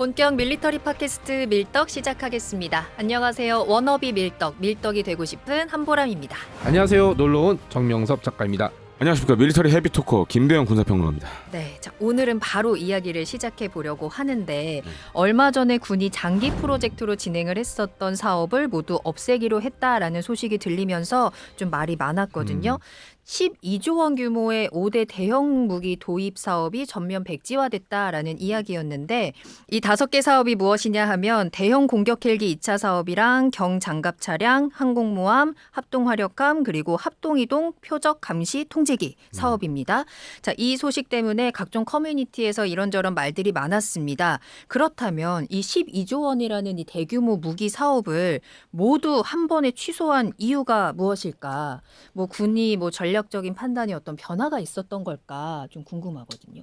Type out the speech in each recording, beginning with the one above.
본격 밀리터리 팟캐스트 밀떡 시작하겠습니다. 안녕하세요. 워너비 밀떡, 밀떡이 되고 싶은 한보람입니다. 안녕하세요. 놀러온 정명섭 작가입니다. 안녕하십니까. 밀리터리 헤비토커 김대영 군사평론가입니다. 네, 자, 오늘은 바로 이야기를 시작해 보려고 하는데 얼마 전에 군이 장기 프로젝트로 진행을 했었던 사업을 모두 없애기로 했다라는 소식이 들리면서 좀 말이 많았거든요. 12조 원 규모의 5대 대형 무기 도입 사업이 전면 백지화됐다라는 이야기였는데 이 5개 사업이 무엇이냐 하면 대형 공격 헬기 2차 사업이랑 경장갑 차량, 항공모함, 합동화력함 그리고 합동이동 표적 감시 통제기 사업입니다. 자, 이 소식 때문에 각종 커뮤니티에서 이런저런 말들이 많았습니다. 그렇다면 이 12조 원이라는 이 대규모 무기 사업을 모두 한 번에 취소한 이유가 무엇일까? 뭐 군이 뭐 전략적인 판단에 어떤 변화가 있었던 걸까 좀 궁금하거든요.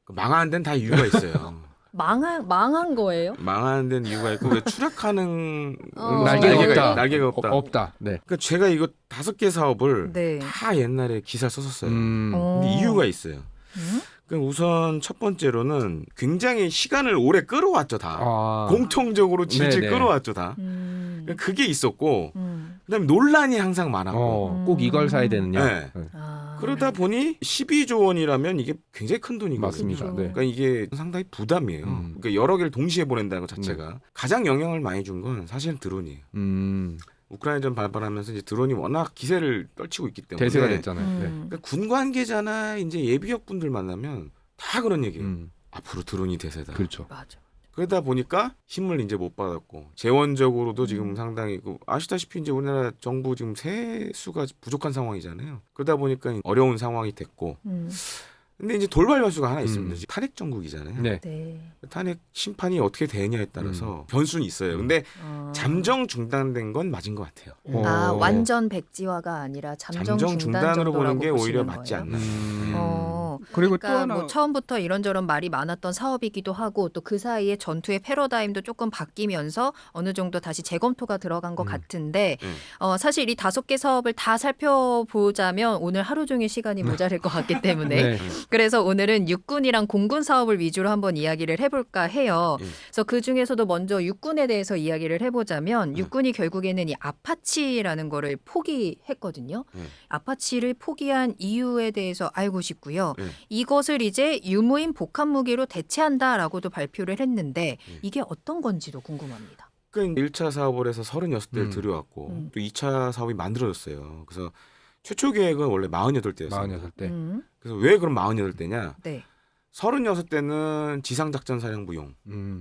망하는 데는 다 이유가 있어요. 망한 거예요? 망하는 데는 이유가 있고 왜 추락하는 날개가 없다. 없다. 네. 그러니까 제가 이거 5개 사업을 네. 다 옛날에 기사 썼었어요. 어. 근데 이유가 있어요. 그러니까 우선 첫 번째로는 굉장히 시간을 오래 끌어왔죠 다. 공통적으로 질질 네네. 끌어왔죠 다. 그러니까 그게 있었고 그다음에 논란이 항상 많았고 꼭 이걸 사야 되느냐. 네. 그러다 보니 12조 원이라면 이게 굉장히 큰 돈이거든요. 맞습니다. 그렇죠. 네. 그러니까 이게 상당히 부담이에요. 그러니까 여러 개를 동시에 보낸다는 것 자체가 가장 영향을 많이 준 건 사실은 드론이에요. 우크라이나전 발발하면서 이제 드론이 워낙 기세를 떨치고 있기 때문에 대세가 됐잖아요. 네. 그러니까 군 관계자나 이제 예비역 분들 만나면 다 그런 얘기예요. 앞으로 드론이 대세다. 그렇죠. 맞아. 그러다 보니까 힘을 이제 못 받았고 재원적으로도 지금 상당히 아시다시피 이제 우리나라 정부 지금 세수가 부족한 상황이잖아요. 그러다 보니까 어려운 상황이 됐고 근데 이제 돌발 변수가 하나 있습니다. 탄핵 정국이잖아요. 네. 네. 탄핵 심판이 어떻게 되느냐에 따라서 변수는 있어요. 근데 잠정 중단된 건 맞은 것 같아요. 완전 백지화가 아니라 잠정 중단 중단으로 보는 게 정도라고 오히려 보시는 맞지 거예요? 않나. 그리고 그러니까 또 하나 뭐 처음부터 이런저런 말이 많았던 사업이기도 하고 또 그 사이에 전투의 패러다임도 조금 바뀌면서 어느 정도 다시 재검토가 들어간 것 같은데 사실 이 5개 사업을 다 살펴보자면 오늘 하루 종일 시간이 모자랄 것 같기 때문에 네. 그래서 오늘은 육군이랑 공군 사업을 위주로 한번 이야기를 해볼까 해요. 그래서 그 중에서도 먼저 육군에 대해서 이야기를 해보자면 육군이 결국에는 이 아파치라는 거를 포기했거든요. 아파치를 포기한 이유에 대해서 알고 싶고요. 이것을 이제 유무인 복합 무기로 대체한다라고도 발표를 했는데 이게 어떤 건지도 궁금합니다. 그러니까 1차 사업을 해서 36대를 들여왔고 또 2차 사업이 만들어졌어요. 그래서 최초 계획은 원래 48대였어요. 48대. 그래서 왜 그럼 48대냐? 네. 36대는 지상작전사령부용,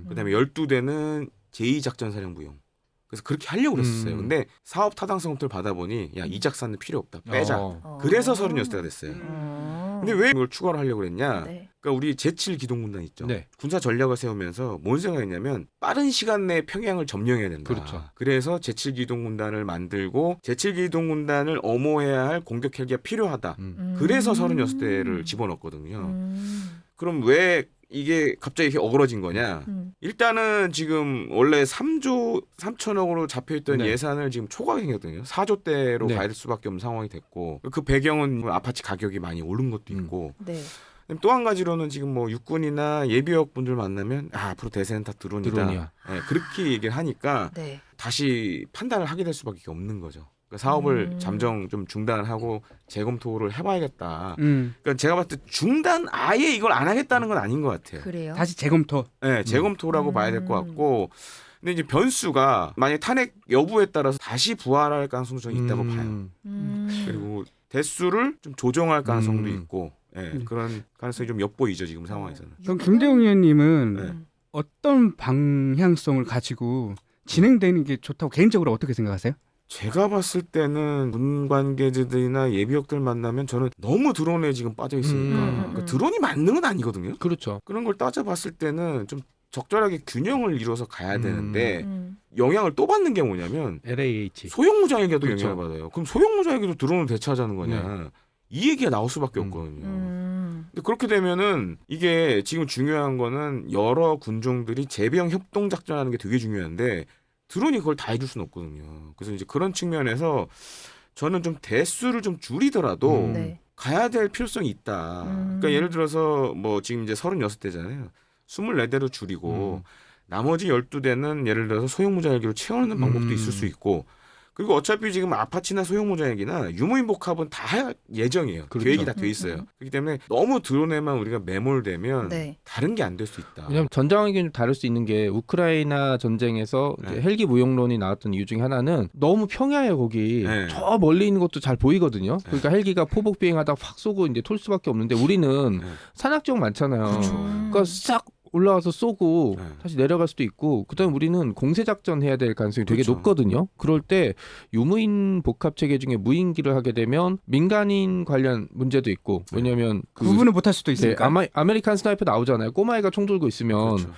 그다음에 12대는 제2작전사령부용. 그래서 그렇게 하려고 그랬었어요. 근데 사업 타당성부터 받아보니 야, 이 작사는 필요 없다. 빼자. 그래서 36대가 됐어요. 근데 왜 이걸 추가로 하려고 그랬냐? 네. 그러니까 우리 제7기동군단 있죠. 네. 군사 전략을 세우면서 뭔 생각했냐면 빠른 시간 내에 평양을 점령해야 된다. 그렇죠. 그래서 제7기동군단을 만들고 제7기동군단을 엄호해야 할 공격 헬기가 필요하다. 그래서 36대를 집어넣었거든요. 그럼 왜 이게 갑자기 이렇게 어그러진 거냐? 일단은 지금 원래 3조 3천억으로 잡혀있던 네. 예산을 지금 초과행했거든요. 4조대로 네. 갈 수밖에 없는 상황이 됐고 그 배경은 아파치 가격이 많이 오른 것도 있고 네. 또 한 가지로는 지금 뭐 육군이나 예비역 분들 만나면 앞으로 대세는 다 드론이다. 네, 그렇게 얘기를 하니까 네. 다시 판단을 하게 될 수밖에 없는 거죠. 그러니까 사업을 잠정 좀 중단하고 재검토를 해봐야겠다. 그러니까 제가 봤을 때 중단 아예 이걸 안 하겠다는 건 아닌 것 같아요. 그래요? 다시 재검토. 네, 재검토라고 봐야 될 것 같고, 근데 이제 변수가 만약 탄핵 여부에 따라서 다시 부활할 가능성도 저는 있다고 봐요. 그리고 대수를 좀 조정할 가능성도 있고, 그런 가능성이 좀 엿보이죠 지금 상황에서는. 그럼 김대웅 의원님은 네. 어떤 방향성을 가지고 진행되는 게 좋다고 개인적으로 어떻게 생각하세요? 제가 봤을 때는 군 관계자들이나 예비역들 만나면 저는 너무 드론에 지금 빠져 있으니까 그러니까 드론이 맞는 건 아니거든요. 그렇죠. 그런 걸 따져봤을 때는 좀 적절하게 균형을 이루어서 가야 되는데 영향을 또 받는 게 뭐냐면 LAH. 소형무장에게도 그렇죠. 영향을 받아요. 그럼 소형무장에게도 드론을 대체하자는 거냐. 이 얘기가 나올 수밖에 없거든요. 근데 그렇게 되면은 이게 지금 중요한 거는 여러 군종들이 재병 협동작전하는 게 되게 중요한데 드론이 그걸 다 해줄 수는 없거든요. 그래서 이제 그런 측면에서 저는 좀 대수를 좀 줄이더라도 네. 가야 될 필요성이 있다. 그러니까 예를 들어서 뭐 지금 이제 36대잖아요. 24대로 줄이고 나머지 12대는 예를 들어서 소형무장헬기로 채우는 방법도 있을 수 있고 그리고 어차피 지금 아파치나 소형무장헬기나 유무인 복합은 다 할 예정이에요. 그렇죠. 계획이 다 돼 있어요. 그렇기 때문에 너무 드론에만 우리가 매몰되면 네. 다른 게 안 될 수 있다. 왜냐하면 전장하기는 좀 다를 수 있는 게 우크라이나 전쟁에서 이제 네. 헬기 무용론이 나왔던 이유 중에 하나는 너무 평야예요 거기. 네. 저 멀리 있는 것도 잘 보이거든요. 그러니까 헬기가 포복 비행하다가 확 쏘고 이제 톨 수밖에 없는데 우리는 네. 산악 지역 많잖아요. 그렇죠. 그러니까 싹 올라와서 쏘고 네. 다시 내려갈 수도 있고 그다음에 우리는 공세 작전 해야 될 가능성이 되게 그렇죠. 높거든요. 그럴 때 유무인 복합 체계 중에 무인기를 하게 되면 민간인 관련 문제도 있고 왜냐하면 구분을 못할 수도 네, 있으니까. 아메리칸 스나이퍼 나오잖아요. 꼬마애가 총 들고 있으면 그렇죠.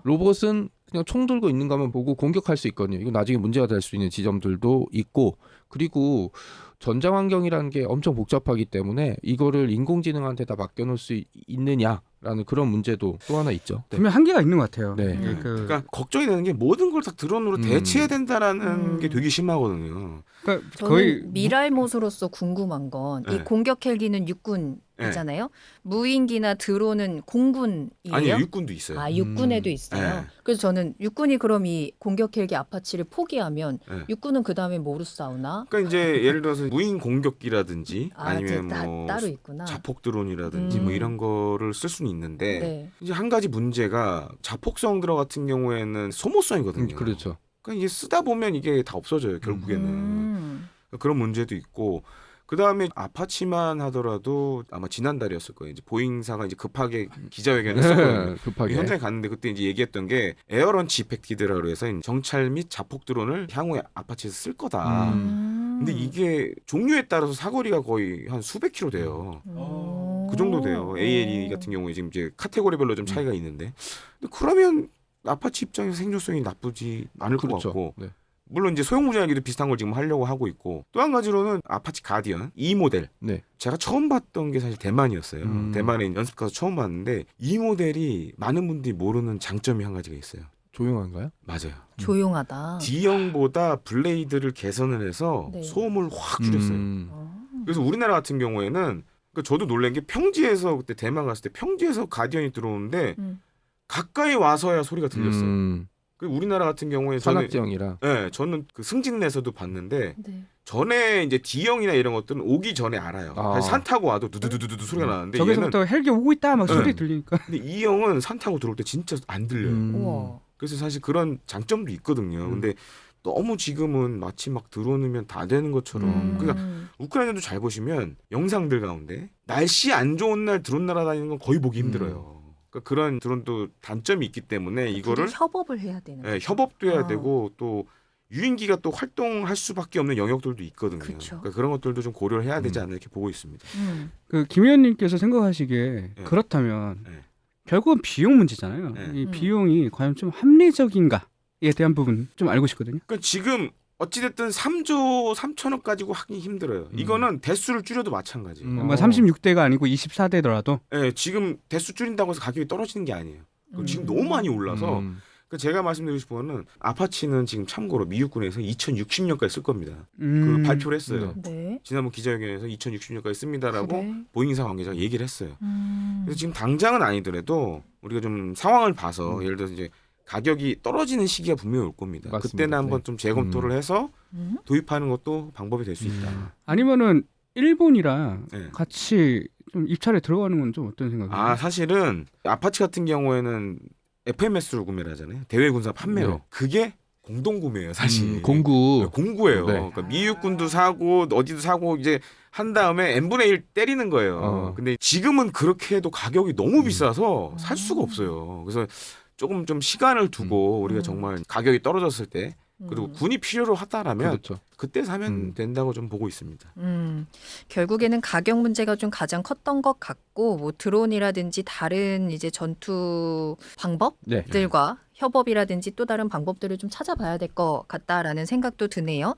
로봇은 그냥 총 들고 있는 것만 보고 공격할 수 있거든요. 이거 나중에 문제가 될 수 있는 지점들도 있고 그리고 전장 환경이라는 게 엄청 복잡하기 때문에 이거를 인공지능한테 다 맡겨놓을 수 있느냐라는 그런 문제도 또 하나 있죠. 분명 한계가 있는 것 같아요. 네. 그 그러니까 걱정이 되는 게 모든 걸 다 드론으로 대체해야 된다라는 게 되게 심하거든요. 그러니까 저는 거의 미랄못으로서 궁금한 건 이 네. 공격 헬기는 육군이잖아요. 무인기나 드론은 공군이에요. 아니 육군도 있어요. 아, 육군에도 있어요. 네. 그래서 저는 육군이 그럼 이 공격 헬기 아파치를 포기하면 네. 육군은 그 다음에 뭐로 싸우나? 그러니까 이제 예를 들어서 무인 공격기라든지 아니면 뭐 따로 있구나. 자폭 드론이라든지 뭐 이런 거를 쓸 수는 있는데 네. 이제 한 가지 문제가 자폭성 드론 같은 경우에는 소모성이거든요. 그렇죠. 그러니까 이게 쓰다 보면 이게 다 없어져요. 결국에는 그런 문제도 있고 그 다음에 아파치만 하더라도 아마 지난달이었을 거예요. 이제 보잉사가 이제 급하게 기자회견했었거든요. 급하게. 현장에 갔는데 그때 이제 얘기했던 게 에어런치 이펙티드라고 해서 정찰 및 자폭 드론을 향후에 아파치에서 쓸 거다. 근데 이게 종류에 따라서 사거리가 거의 한 수백 킬로 돼요. 그 정도 돼요. ALE 같은 경우에 지금 이제 카테고리별로 좀 차이가 있는데 근데 그러면 아파치 입장에서 생존성이 나쁘지 않을 것 그렇죠. 같고 네. 물론 이제 소형무장헬기도 비슷한 걸 지금 하려고 하고 있고 또 한 가지로는 아파치 가디언 이 모델 네. 제가 처음 봤던 게 사실 대만이었어요. 대만에 연습 가서 처음 봤는데 이 모델이 많은 분들이 모르는 장점이 한 가지가 있어요. 조용한가요? 맞아요. 조용하다. D형보다 블레이드를 개선을 해서 네. 소음을 확 줄였어요. 그래서 우리나라 같은 경우에는 그러니까 저도 놀란 게 평지에서 그때 대만 갔을 때 평지에서 가디언이 들어오는데 가까이 와서야 소리가 들렸어요. 그 우리나라 같은 경우에 산악 지형이라. 네, 저는 그 승진내에서도 봤는데 네. 전에 이제 D형이나 이런 것들은 오기 전에 알아요. 아. 사실 산 타고 와도 두두두두두 소리가 나는데 저기서부터 헬기 오고 있다 막 네. 소리 들리니까. 근데 이 형은 산 타고 들어올 때 진짜 안 들려요. 우와. 그래서 사실 그런 장점도 있거든요. 근데 너무 지금은 마치 막 드론이면 다 되는 것처럼. 그러니까 우크라이나도 잘 보시면 영상들 가운데 날씨 안 좋은 날 드론 날아다니는 건 거의 보기 힘들어요. 그러니까 그런 드론도 단점이 있기 때문에 이거를 협업을 해야 되는 네, 협업도 해야 아. 되고 또 유인기가 또 활동할 수밖에 없는 영역들도 있거든요. 그쵸. 그러니까 그런 것들도 좀 고려를 해야 되지 않나 이렇게 보고 있습니다. 그 김 의원님께서 생각하시기에 네. 그렇다면 네. 결국은 비용 문제잖아요. 네. 이 비용이 과연 좀 합리적인가에 대한 부분 좀 알고 싶거든요. 그러니까 지금 어찌됐든 3조 3천억 가지고 하기 힘들어요. 이거는 대수를 줄여도 마찬가지예요. 뭐 36대가 아니고 24대더라도 네, 지금 대수 줄인다고 해서 가격이 떨어지는 게 아니에요. 그럼 지금 너무 많이 올라서 그러니까 제가 말씀드리고 싶은 거는 아파치는 지금 참고로 미육군에서 2060년까지 쓸 겁니다. 그 발표를 했어요. 네. 지난번 기자회견에서 2060년까지 씁니다라고 그래? 보잉사 관계자가 얘기를 했어요. 그래서 지금 당장은 아니더라도 우리가 좀 상황을 봐서 예를 들어서 이제 가격이 떨어지는 시기가 분명히 올 겁니다. 맞습니다. 그때는 한번 네. 좀 재검토를 해서 도입하는 것도 방법이 될 수 있다. 아니면은 일본이랑 네. 같이 좀 입찰에 들어가는 건 좀 어떤 생각이에요? 아 사실은 아파치 같은 경우에는 FMS로 구매를 하잖아요. 대외 군사 판매로. 네. 그게 공동 구매예요, 사실. 공구. 공구예요. 네. 그러니까 미육군도 사고 어디도 사고 이제 한 다음에 n분의 1 때리는 거예요. 근데 지금은 그렇게 해도 가격이 너무 비싸서 살 수가 없어요. 그래서 조금 좀 시간을 두고 우리가 정말 가격이 떨어졌을 때 그리고 군이 필요로 하다라면 그렇죠. 그때 사면 된다고 좀 보고 있습니다. 결국에는 가격 문제가 좀 가장 컸던 것 같고 뭐 드론이라든지 다른 이제 전투 방법들과 협업이라든지 또 다른 방법들을 좀 찾아봐야 될 것 같다라는 생각도 드네요.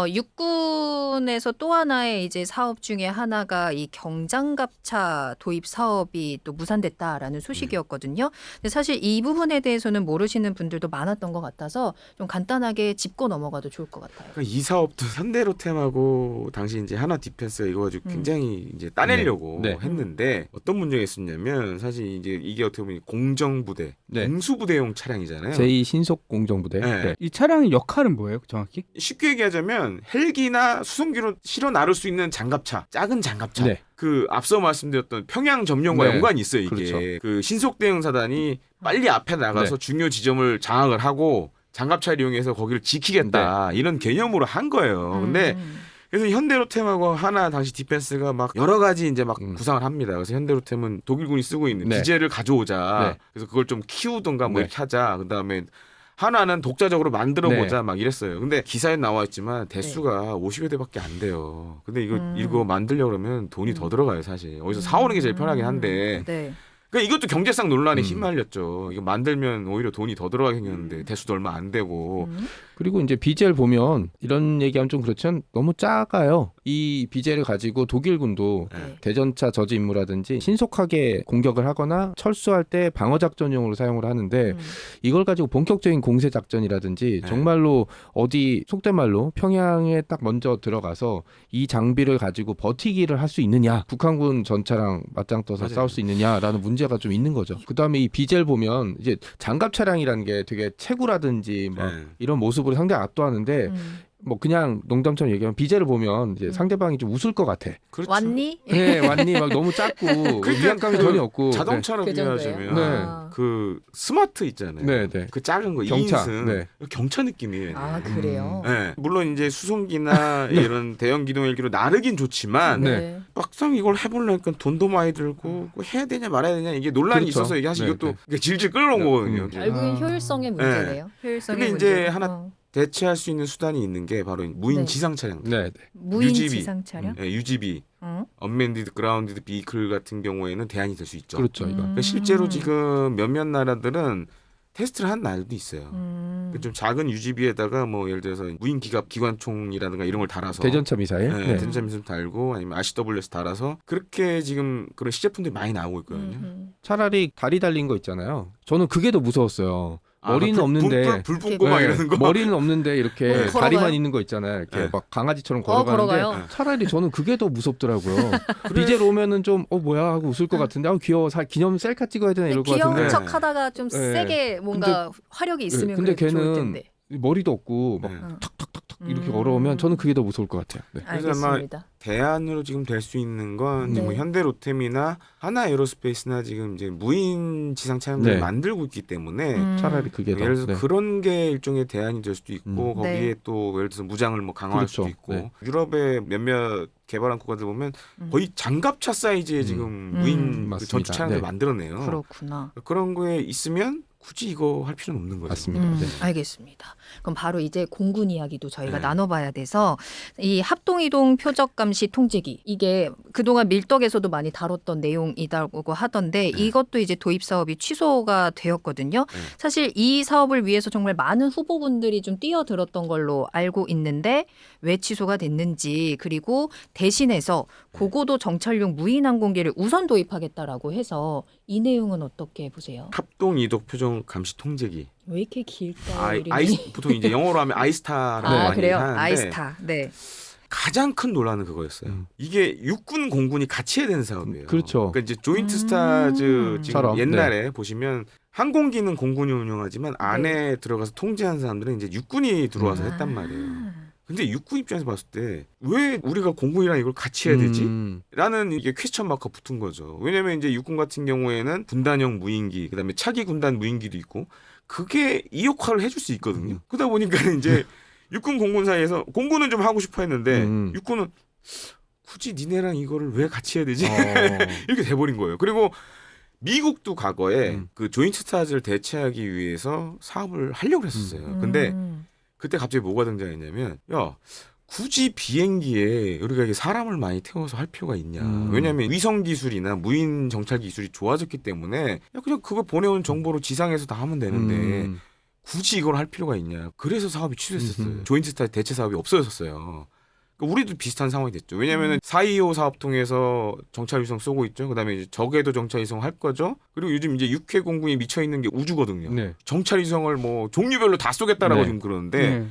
육군에서 또 하나의 이제 사업 중에 하나가 이 경장갑차 도입 사업이 또 무산됐다라는 소식이었거든요. 근데 사실 이 부분에 대해서는 모르시는 분들도 많았던 것 같아서 좀 간단하게 짚고 넘어가도 좋을 것 같아요. 그러니까 이 사업도 현대로템하고 당시 이제 하나 디펜스가 이거 가지고 굉장히 이제 따내려고 네. 했는데 어떤 문제가 있었냐면 사실 이제 이게 어떻게 보면 공정부대, 네. 공수부대용 차량이 차량이잖아요. 제2 신속 공정부대. 네. 네. 이 차량의 역할은 뭐예요, 정확히? 쉽게 얘기하자면 헬기나 수송기로 실어 나를 수 있는 장갑차, 작은 장갑차. 네. 그 앞서 말씀드렸던 평양 점령과 네. 연관이 있어요. 이게 그렇죠. 그 신속 대응 사단이 빨리 앞에 나가서 네. 중요 지점을 장악을 하고 장갑차를 이용해서 거기를 지키겠다 이런 개념으로 한 거예요. 근데 그래서 현대로템하고 하나 당시 디펜스가 막 여러 가지 이제 막 구상을 합니다. 그래서 현대로템은 독일군이 쓰고 있는 네. 디젤을 가져오자. 네. 그래서 그걸 좀 키우던가 뭐 네. 이렇게 하자. 그다음에 하나는 독자적으로 만들어 보자 막 이랬어요. 근데 기사에 나와 있지만 대수가 50여 대밖에 안 돼요. 근데 이거 만들려고 그러면 돈이 더 들어가요, 사실. 어디서 사오는 게 제일 편하긴 한데. 네. 그러니까 이것도 경제상 논란에 휘말렸죠. 이거 만들면 오히려 돈이 더 들어가게 생겼는데 대수도 얼마 안 되고. 그리고 이제 비젤 보면 이런 얘기하면 좀 그렇지만 너무 작아요. 이 비젤을 가지고 독일군도 네. 대전차 저지 임무라든지 신속하게 공격을 하거나 철수할 때 방어 작전용으로 사용을 하는데 이걸 가지고 본격적인 공세 작전이라든지 네. 정말로 어디 속된 말로 평양에 딱 먼저 들어가서 이 장비를 가지고 버티기를 할 수 있느냐, 북한군 전차랑 맞짱 떠서 맞아요. 싸울 수 있느냐라는 문제가 좀 있는 거죠. 그다음에 이 비젤 보면 이제 장갑 차량이라는 게 되게 체구라든지 막 네. 이런 모습으로 상당히 압도하는데 뭐 그냥 농담처럼 얘기하면 비젤을 보면 이제 상대방이 좀 웃을 것 같아. 그렇죠. 왔니? 네, 왔니? 막 너무 작고 위안감이 그 전혀 없고. 자동차로 그 정도예요? 비교하자면 네. 그 스마트 있잖아요. 네, 네. 그 작은 거 경차. 2인승 네. 경차 느낌이에요. 아 그래요. 네. 물론 이제 수송기나 이런 대형 기동 헬기로 나르긴 좋지만 네. 막상 이걸 해보려니까 돈도 많이 들고 뭐 해야 되냐 말아야 되냐 이게 논란이 그렇죠. 있어서 이게 사실 네, 이것도 네. 이게 질질 끌어온 거거든요. 결국엔 효율성의 문제네요. 효율성의 근데 문제. 이제 하나 대체할 수 있는 수단이 있는 게 바로 무인 네. 지상 차량. 네, 네. 무인 UGV. 지상 차량. 네, UGV, 어? Unmanned Ground Vehicle 같은 경우에는 대안이 될 수 있죠. 그렇죠, 이거. 그러니까 실제로 지금 몇몇 나라들은 테스트를 한 날도 있어요. 좀 작은 UGV에다가 뭐 예를 들어서 무인 기갑 기관총이라든가 이런 걸 달아서 대전차 미사일. 네, 네. 대전차 미사일 달고 아니면 RCWS 달아서 그렇게 지금 그런 시제품들이 많이 나오고 있거든요. 차라리 다리 달린 거 있잖아요. 저는 그게 더 무서웠어요. 아, 머리는 없는데 불 뿜고 막 네, 이러는 거. 머리는 없는데 이렇게 걸어가요? 다리만 있는 거 있잖아요. 이렇게 네. 막 강아지처럼 걸어가는데 걸어가요? 차라리 저는 그게 더 무섭더라고요. 비젤 오면은 좀 뭐야 하고 웃을 것 같은데 귀여워 기념 셀카 찍어야 되나 이럴 것 귀여운 같은데 척하다가 좀 네. 세게 뭔가 화력이 있으면 근데 그래도 좋을 걔는 텐데. 머리도 없고 막 네. 탁탁탁탁 이렇게 걸어오면 저는 그게 더 무서울 것 같아요. 네. 그래서 아마 알겠습니다. 대안으로 지금 될 수 있는 건 네. 뭐 현대 로템이나 하나 에어로스페이스나 지금 이제 무인 지상 차량들을 네. 만들고 있기 때문에 차라리 그게 더. 예를 들어서 네. 그런 게 일종의 대안이 될 수도 있고 거기에 네. 또 예를 들어서 무장을 뭐 강화할 그렇죠. 수도 있고 네. 유럽의 몇몇 개발한 국가들 보면 거의 장갑차 사이즈의 지금 무인 그 맞습니다. 전투 차량들 네. 만들어내요. 그렇구나. 그런 거에 있으면 굳이 이거 할 필요는 없는 거죠. 맞습니다. 네. 알겠습니다. 그럼 바로 이제 공군 이야기도 저희가 네. 나눠봐야 돼서 이 합동이동 표적 감시 통제기 이게 그동안 밀덕에서도 많이 다뤘던 내용이라고 하던데 이것도 이제 도입 사업이 취소가 되었거든요. 네. 사실 이 사업을 위해서 정말 많은 후보군들이 좀 뛰어들었던 걸로 알고 있는데 왜 취소가 됐는지 그리고 대신해서 고고도 정찰용 무인 항공기를 우선 도입하겠다라고 해서 이 내용은 어떻게 보세요? 합동 이동 표정 감시 통제기. 왜 이렇게 길까요? 이름이? 아이스 보통 이제 영어로 하면 아이스타라고 아 많이 그래요? 하는데 아이스타. 네. 가장 큰 논란은 그거였어요. 이게 육군 공군이 같이 해야 되는 사업이에요. 그렇죠. 그러니까 이제 조인트 스타즈 지금 처럼, 옛날에 보시면 항공기는 공군이 운영하지만 안에 들어가서 통제한 사람들은 이제 육군이 들어와서 했단 말이에요. 근데 육군 입장에서 봤을 때 왜 우리가 공군이랑 이걸 같이 해야 되지? 라는 이게 퀘스천 마크가 붙은 거죠. 왜냐면 이제 육군 같은 경우에는 군단형 무인기, 그다음에 차기 군단 무인기도 있고 그게 이 역할을 해줄 수 있거든요. 그러다 보니까 이제 육군 공군 사이에서 공군은 좀 하고 싶어 했는데 육군은 굳이 니네랑 이거를 왜 같이 해야 되지? 이렇게 돼버린 거예요. 그리고 미국도 과거에 그 조인트 스타즈를 대체하기 위해서 사업을 하려고 했었어요. 근데 그때 갑자기 뭐가 등장했냐면 야 굳이 비행기에 우리가 이게 사람을 많이 태워서 할 필요가 있냐. 왜냐하면 위성 기술이나 무인 정찰 기술이 좋아졌기 때문에 야 그냥 그거 보내온 정보로 지상에서 다 하면 되는데 굳이 이걸 할 필요가 있냐. 그래서 사업이 취소했었어요. 조인트 스타 대체 사업이 없어졌어요. 그러니까 우리도 비슷한 상황이 됐죠. 왜냐하면 425 사업 통해서 정찰 위성 쏘고 있죠. 그다음에 이제 적에도 정찰 위성 할 거죠. 그리고 요즘 이제 육해 공군이 미쳐 있는 게 우주거든요. 네. 정찰 위성을 뭐 종류별로 다 쏘겠다라고 네. 지금 그러는데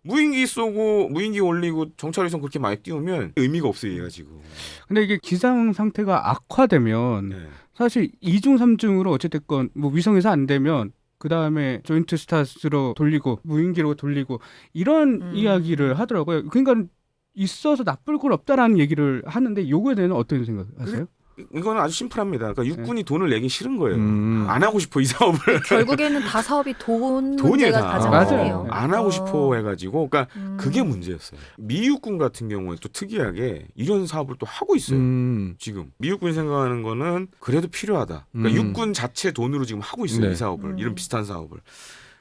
무인기 쏘고 무인기 올리고 정찰 위성 그렇게 많이 띄우면 의미가 없어요, 얘가 지금. 근데 이게 기상 상태가 악화되면 네. 사실 2중 3중으로 어찌됐건 뭐 위성에서 안 되면 그 다음에 조인트 스타트로 돌리고 무인기로 돌리고 이런 이야기를 하더라고요. 그러니까 있어서 나쁠 건 없다라는 얘기를 하는데 요거에 대해서 어떤 생각하세요? 이거는 아주 심플합니다. 그러니까 육군이 돈을 내기 싫은 거예요. 음. 안 하고 싶어 이 사업을. 결국에는 다 사업이 돈 돈이에요, 문제가 다. 가장 맞아요. 크네요. 안 하고 싶어 해가지고, 그러니까 음. 그게 문제였어요. 미 육군 같은 경우에 또 특이하게 이런 사업을 또 하고 있어요. 지금 미 육군이 생각하는 거는 그래도 필요하다. 그러니까 육군 자체 돈으로 지금 하고 있어요. 네. 이 사업을, 이런 비슷한 사업을.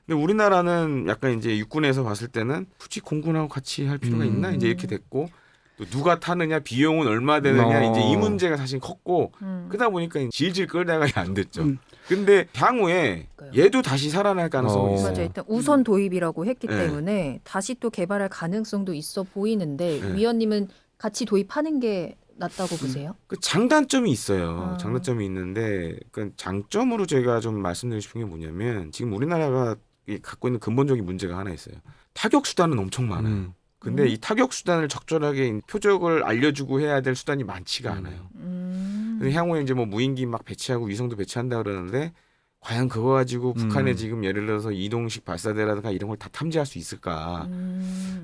근데 우리나라는 약간 이제 육군에서 봤을 때는 굳이 공군하고 같이 할 필요가 있나 이제 이렇게 됐고. 또 누가 타느냐 비용은 얼마 되느냐 이제 이 문제가 사실 컸고 그러다 보니까 질질 끌다가 안 됐죠. 근데 향후에 얘도 다시 살아날 가능성이 있어요. 맞아요. 일단 우선 도입이라고 했기 네. 때문에 다시 또 개발할 가능성도 있어 보이는데 네. 위원님은 같이 도입하는 게 낫다고 보세요? 그 장단점이 있어요. 아. 장단점이 있는데 그 장점으로 제가 좀 말씀드리고 싶은 게 뭐냐면 지금 우리나라가 갖고 있는 근본적인 문제가 하나 있어요. 타격 수단은 엄청 많아요. 근데 이 타격 수단을 적절하게 표적을 알려주고 해야 될 수단이 많지가 않아요. 근데 향후에 이제 뭐 무인기 막 배치하고 위성도 배치한다 그러는데 과연 그거 가지고 북한에 지금 예를 들어서 이동식 발사대라든가 이런 걸 다 탐지할 수 있을까?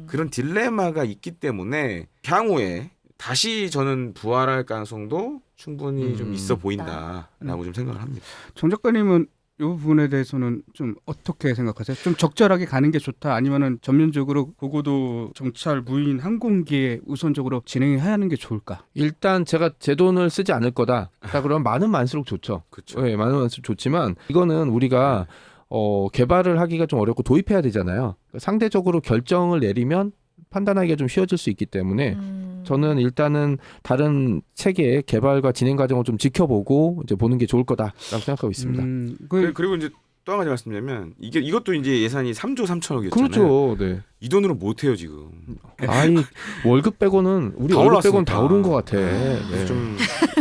그런 딜레마가 있기 때문에 향후에 다시 저는 부활할 가능성도 충분히 좀 있어 보인다라고 좀 생각을 합니다. 정 작가님은 이 부분에 대해서는 좀 어떻게 생각하세요? 좀 적절하게 가는 게 좋다 아니면은 전면적으로 고고도 정찰 무인 항공기에 우선적으로 진행해야 하는 게 좋을까? 일단 제가 제 돈을 쓰지 않을 거다. 자, 그럼 많으면 많을수록 좋죠. 그렇죠. 네, 많으면 많을수록 좋지만 이거는 우리가 개발을 하기가 좀 어렵고 도입해야 되잖아요. 상대적으로 결정을 내리면 판단하기가 좀 쉬워질 수 있기 때문에 저는 일단은 다른 체계의 개발과 진행 과정을 좀 지켜보고 이제 보는 게 좋을 거다라고 생각하고 있습니다. 그리고 이제 또 한 가지 말씀드리면 이것도 이제 예산이 3조 3천억이었잖아요. 그렇죠. 네. 이 돈으로 못 해요 지금. 아이 월급 빼고는 우리 다 월급 빼고는 다 올랐으니까. 오른 것 같아. 그래서 네. 좀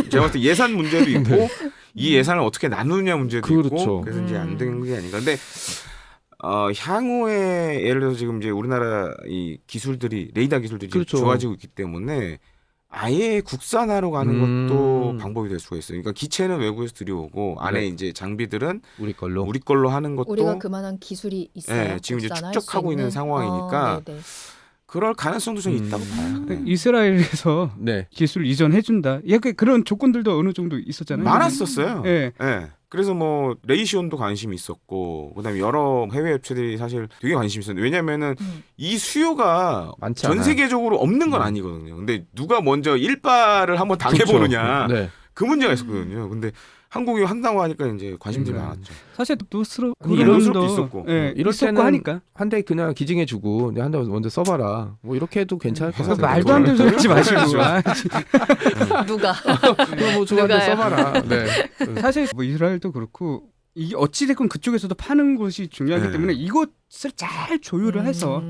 제가 봤을 때 예산 문제도 있고 이 예산을 어떻게 나누느냐 문제도 그렇죠. 있고 그래서 이제 안 되는 게 아닌가. 근데 향후에 예를 들어서 지금 이제 우리나라 이 기술들이 레이더 기술들이 그렇죠. 좋아지고 있기 때문에 아예 국산화로 가는 것도 방법이 될 수가 있어요. 그러니까 기체는 외국에서 들여오고 안에 네. 이제 장비들은 우리 걸로. 우리 걸로 하는 것도 우리가 그만한 기술이 있어요. 네, 지금 이제 국산화할 축적하고 수 있는 상황이니까 네네. 그럴 가능성도 좀 있다고 봐요. 네. 이스라엘에서 네. 기술 이전해준다. 약간 그런 조건들도 어느 정도 있었잖아요. 많았었어요. 예. 네. 그래서 뭐 레이시온도 관심이 있었고 그다음에 여러 해외 업체들이 사실 되게 관심이 있었는데 왜냐면은 이 수요가 많지 전 않아요. 세계적으로 없는 건 아니거든요. 근데 누가 먼저 일발을 한번 당해보느냐 네. 그 문제가 있었거든요. 근데 한국이 한다고 하니까 이제 관심들이 많았죠. 사실 노스로 이런 노스럽도 있었고. 이럴 있었고 때는 하니까 한 대 그냥 기증해주고 한 대 먼저 써봐라. 뭐 이렇게 해도 괜찮을 것 같아요. 말도 안 되는 소리 하지 마시고. 누가 그럼 뭐 저한테 누가요? 써봐라. 네. 사실 뭐 이스라엘도 그렇고 이게 어찌됐건 그쪽에서도 파는 곳이 중요하기 네. 때문에 이것을 잘 조율을 해서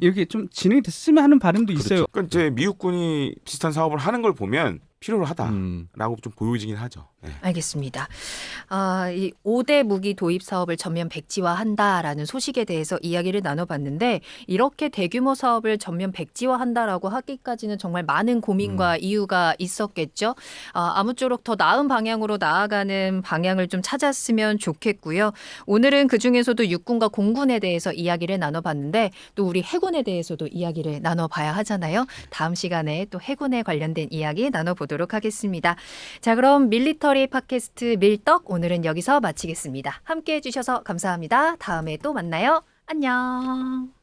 이렇게 좀 진행이 됐으면 하는 바람도 있어요. 그러니까 이제 미국군이 비슷한 사업을 하는 걸 보면 필요로 하다라고 음. 좀 보여지긴 하죠. 네. 알겠습니다. 이 5대 무기 도입 사업을 전면 백지화한다라는 소식에 대해서 이야기를 나눠봤는데 이렇게 대규모 사업을 전면 백지화한다라고 하기까지는 정말 많은 고민과 이유가 있었겠죠. 아무쪼록 더 나은 방향으로 나아가는 방향을 좀 찾았으면 좋겠고요. 오늘은 그중에서도 육군과 공군에 대해서 이야기를 나눠봤는데 또 우리 해군에 대해서도 이야기를 나눠봐야 하잖아요. 다음 시간에 또 해군에 관련된 이야기 나눠보도록 하겠습니다. 자, 그럼 밀리터리 팟캐스트 밀떡 오늘은 여기서 마치겠습니다. 함께해 주셔서 감사합니다. 다음에 또 만나요. 안녕.